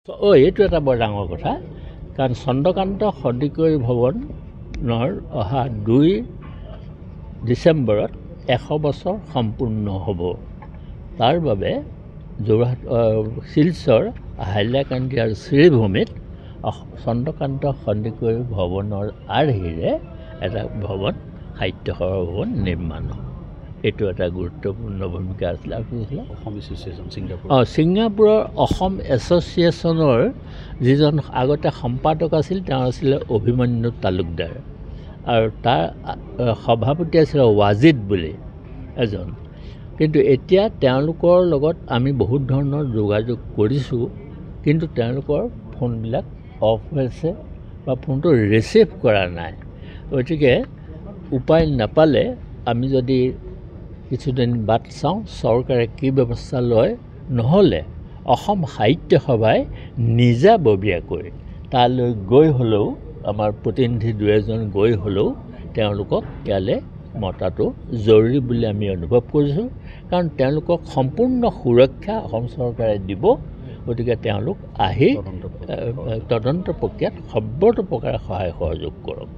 এইটো এটা বৰ ডাঙৰ কথা, কাৰণ চন্দ্ৰকান্ত সন্দিকৈ ভৱনৰ অহা 2 ডিচেম্বৰত 100 বছৰ সম্পূৰ্ণ হ'ব। তাৰ বাবে যোৰহাট শিলচৰ হাইলাকান্দি শ্ৰীভূমিত চন্দ্ৰকান্ত সন্দিকৈ ভৱনৰ আৰ্হিৰে এটা ভৱন সাহিত্য সভা ভৱন নিৰ্মাণ হ'ব। এইটো এটা গুৰুত্বপূৰ্ণ ভূমিকা আছিলে। আৰু কি আছিলে? Assam association Singapore. ছিংগাপুৰৰ অসম এছ'চিয়েশ্যনৰ যিজন আগতে সম্পাদক আছিল তেওঁ আছিলে অভিমন্যু তালুকদাৰ, আৰু তাৰ সভাপতি আছিলে ৱাজিদ বুলি এজন। কিন্তু এতিয়া তেওঁলোকৰ লগত আমি বহুত ধৰণৰ যোগাযোগ কৰিছোঁ, কিন্তু তেওঁলোকৰ ফোনবিলাক অফ হৈছে বা ফোনটো ৰিচিভ কৰা নাই। গতিকে উপায় নাপালে আমি যদি কিছুদিন বাট চাওঁ চৰকাৰে কি ব্যৱস্থা লয়, নহ'লে অসম সাহিত্য সভাই নিজাববীয়াকৈ তালৈ গৈ হ'লেও আমাৰ প্ৰতিনিধি 2-এজন গৈ হ'লেও তেওঁলোকক ইয়ালৈ মতাটো জৰুৰী বুলি আমি অনুভৱ কৰিছোঁ। কাৰণ তেওঁলোকক সম্পূৰ্ণ সুৰক্ষা অসম চৰকাৰে দিব। গতিকে তেওঁলোক আহি তদন্ত প্ৰক্ৰিয়াত সৰ্বতো প্ৰকাৰে সহায় সহযোগ কৰক।